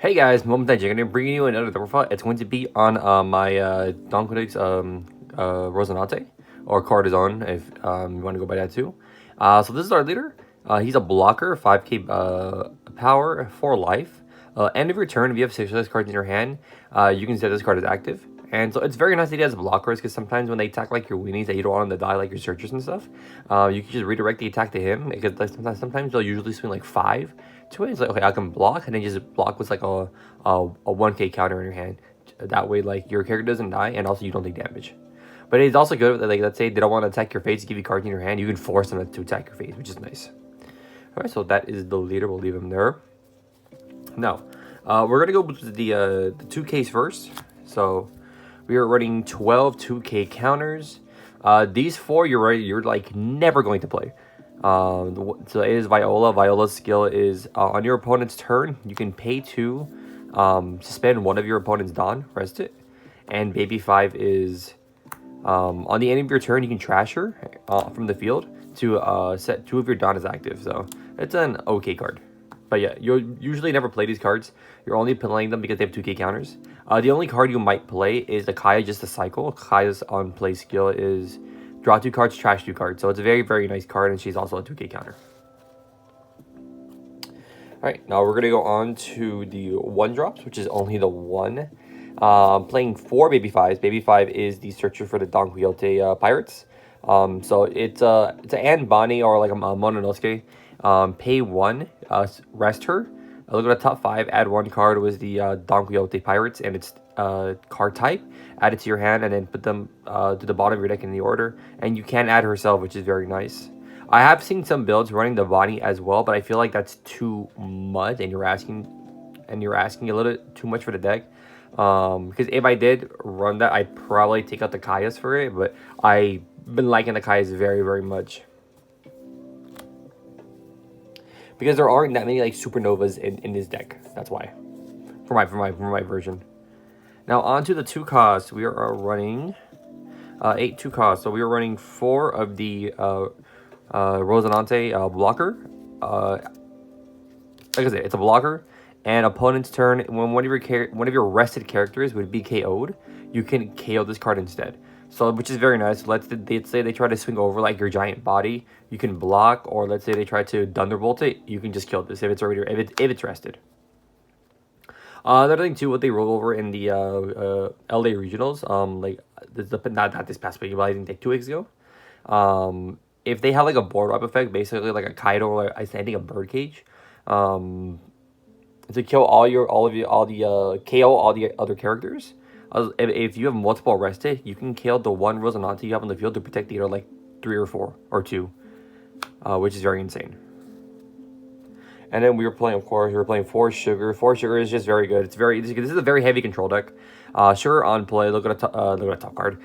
Hey guys, momentaijankguy, I'm bringing you another deck profile. It's going to be on my Donquixote Rosinante, or Cortisone, if you want to go by that too. So this is our leader. He's a blocker, 5k power, 4 life. End of your turn, if you have 6 of those cards in your hand, you can set this card as active. And so it's very nice that he has blockers, because sometimes when they attack like your weenies that you don't want them to die, like your searchers and stuff, you can just redirect the attack to him, because sometimes they'll usually swing like 5 to it. It's like, okay, I can block, and then just block with like a 1k counter in your hand. That way, like, your character doesn't die, and also you don't take damage. But it's also good, like, let's say they don't want to attack your face, give you cards in your hand, you can force them to attack your face, which is nice. Alright, so that is the leader, we'll leave him there. Now, we're going to go with the 2Ks first. So we are running 12 2K counters. These 4 you're like never going to play. So it is Viola. Viola's skill is on your opponent's turn, you can pay 2, suspend one of your opponent's Dawn, rest it. And Baby 5 is on the end of your turn, you can trash her from the field to set 2 of your Dawn as active. So it's an okay card. But yeah, you'll usually never play these cards. You're only playing them because they have 2k counters. The only card you might play is the Kaya, just a cycle. Kaya's on play skill is draw 2 cards, trash 2 cards. So it's a very, very nice card, and she's also a 2k counter. Alright, now we're going to go on to the 1-drops, which is only the 1. Playing 4 Baby 5s. Baby 5 is the searcher for the Donquixote Pirates. So it's an Anne Bonnie or like a Mononosuke. Pay 1, rest her. Look at the top 5, add 1 card with the Donquixote Pirates and its card type. Add it to your hand and then put them to the bottom of your deck in the order. And you can add herself, which is very nice. I have seen some builds running the Bonnie as well, but I feel like that's too much, and you're asking a little bit too much for the deck. Because if I did run that, I'd probably take out the Kayas for it, but I've been liking the Kayas very, very much. Because there aren't that many like supernovas in this deck. That's why. For my version. Now on to the 2 costs. We are running 8 2 costs. So we are running 4 of the Rosinante blocker. Like I said, it's a blocker. And opponent's turn, when one of your rested characters would be KO'd, you can KO this card instead. So, which is very nice. Let's say they try to swing over like your giant body, you can block, or let's say they try to thunderbolt it, you can just kill this if it's already if it's rested. Another thing too, what they roll over in the LA regionals, like not this past week, but I think like 2 weeks ago. If they have like a board wipe effect, basically like a Kaido or I think a birdcage, to kill KO all the other characters. If you have multiple rested, you can kill the 1 Rosinante you have on the field to protect either like 3 or 4 or 2, which is very insane. And then we were playing, of course, 4 Sugar. 4 Sugar is just very good. This is a very heavy control deck. Sugar on play. Look at a top card.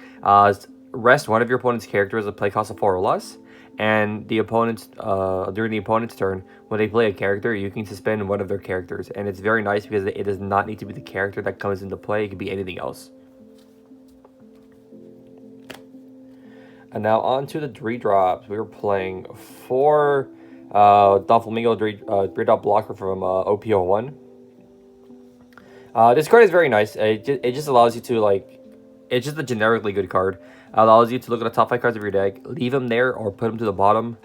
Rest one of your opponent's characters at play cost of 4 or less. And the opponent's during the opponent's turn, when they play a character, you can suspend one of their characters, and it's very nice because it does not need to be the character that comes into play. It could be anything else. And now on to the 3-drops. We were playing 4 Doflamingo 3-drop blocker from OP01. This card is very nice. It just allows you to like. It's just a generically good card. Allows you to look at the top 5 cards of your deck, leave them there, or put them to the bottom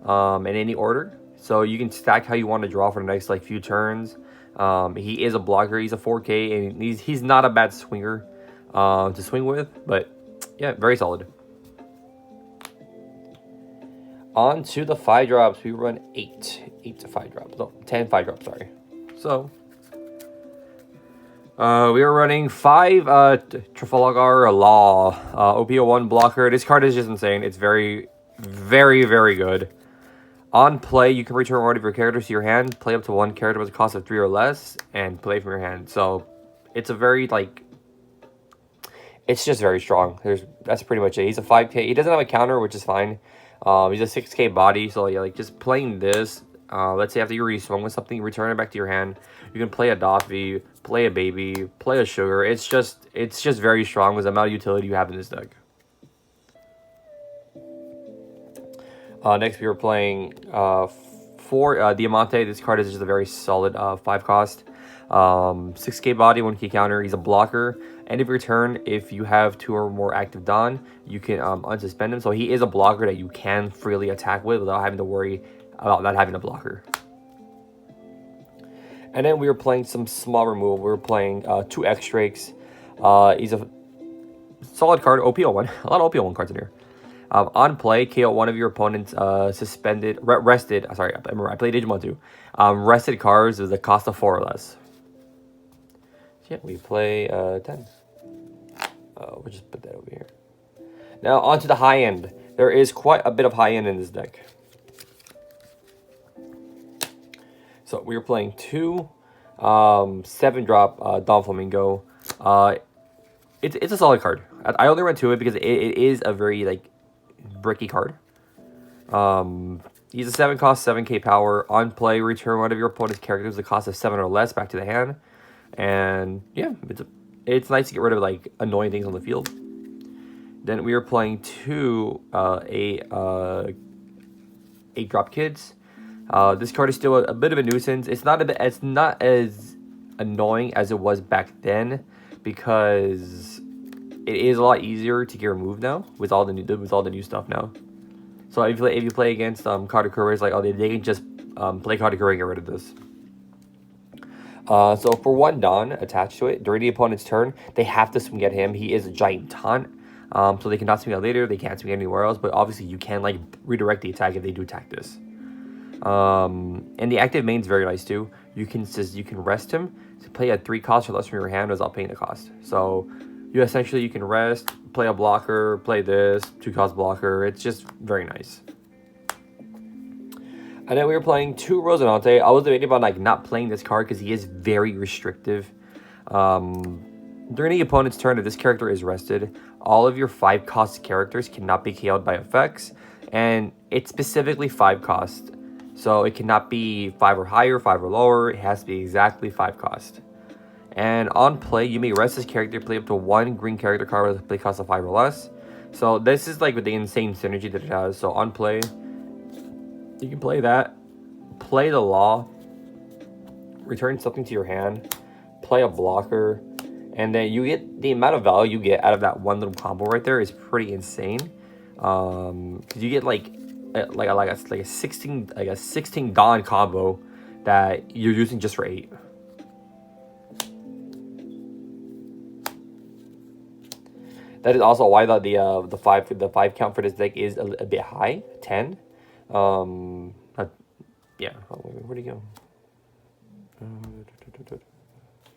in any order. So you can stack how you want to draw for the next like few turns. He is a blocker. He's a 4K, and he's not a bad swinger to swing with. But yeah, very solid. On to the 5-drops. We run 8 to 5-drops. No, 10 5-drops. Sorry. So. We are running 5 Trafalgar Law OP01 blocker. This card is just insane. It's very, very, very good. On play, you can return one of your characters to your hand, play up to 1 character with a cost of 3 or less, and play from your hand. So it's a very like, it's just very strong. That's pretty much it. He's a 5K. He doesn't have a counter, which is fine. He's a 6K body. So yeah, like just playing this. Let's say after you reswung with something, return it back to your hand. You can play a Doffy, play a Baby, play a Sugar. It's just very strong with the amount of utility you have in this deck. Next we were playing for Diamante, this card is just a very solid 5 cost. 6k body, 1k counter. He's a blocker. End of your turn, if you have 2 or more active Don, you can unsuspend him. So he is a blocker that you can freely attack with without having to worry about not having a blocker. And then we were playing some small removal. We were playing 2 X-Drakes. He's a solid card, OPO1. A lot of OPO1 cards in here. On play, KO one of your opponent's rested. Sorry, I played Digimon too. Rested cards is a cost of 4 or less. Yeah, we play 10. We'll just put that over here. Now onto the high end. There is quite a bit of high end in this deck. So we were playing 2 7-drop Don Flamingo. It's a solid card. I only went to it because it is a very like bricky card. He's a 7 cost, 7k power. On play, return one of your opponent's characters the cost of 7 or less back to the hand. And yeah, it's nice to get rid of like annoying things on the field. Then we were playing 2 8-drop kids. This card is still a bit of a nuisance. It's not as annoying as it was back then because it is a lot easier to get removed now with all the new stuff now. So if you play against Katakura, it's like, oh, they can just play Katakura and get rid of this. So for 1 Don attached to it, during the opponent's turn, they have to swing at him. He is a giant taunt, so they cannot swing out later. They can't swing anywhere else, but obviously you can like redirect the attack if they do attack this. And the active main is very nice too. You can rest him to play at 3 costs or less from your hand without paying the cost. So you can rest, play a blocker, play this 2-cost blocker. It's just very nice. And then we were playing 2 Rosinante. I was debating about like not playing this card because he is very restrictive. During the opponent's turn, if this character is rested, all of your 5-cost characters cannot be KO'd by effects, and it's specifically 5 cost. So it cannot be 5 or higher, 5 or lower. It has to be exactly 5 cost. And on play, you may rest this character, play up to 1 green character card with a play cost of 5 or less. So this is like with the insane synergy that it has. So on play, you can play that, play the Law, return something to your hand, play a blocker, and then you get the amount of value you get out of that one little combo right there is pretty insane. Because you get like a 16 Don combo that you're using just for 8. That is also why the 5 count for this deck is a bit high, 10. Yeah. Where'd he go?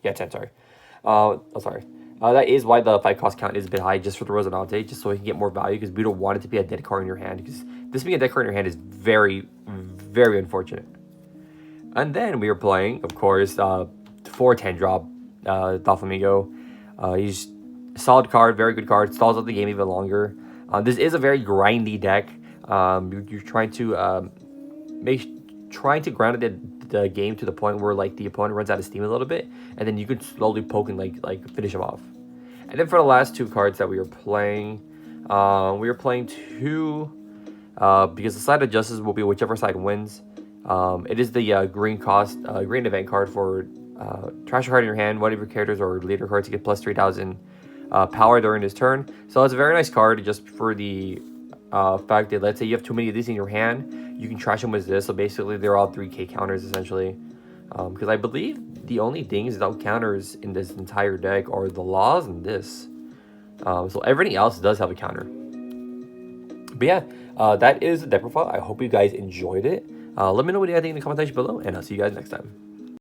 Yeah, 10. Sorry. Sorry. That is why the 5 cost count is a bit high, just for the Rosinante, just so we can get more value, because we don't want it to be a dead card in your hand, because this being a dead card in your hand is very, very unfortunate. And then we were playing, of course, 4 10-drop Doflamingo. He's a solid card, very good card, stalls out the game even longer. This is a very grindy deck. You're trying to ground the game to the point where like the opponent runs out of steam a little bit, and then you can slowly poke and like finish him off. And then for the last 2 cards that we were playing 2 because the side of justice will be whichever side wins. It is the green event card for trash a card in your hand. One of your characters or leader cards to get plus 3,000 power during his turn. So it's a very nice card just for the fact that, let's say you have too many of these in your hand, you can trash them with this. So basically they're all 3k counters essentially, because I believe the only things without counters in this entire deck are the Laws and this. So everything else does have a counter. But yeah, that is the deck profile. I hope you guys enjoyed it. Let me know what you guys think in the comment section below, and I'll see you guys next time.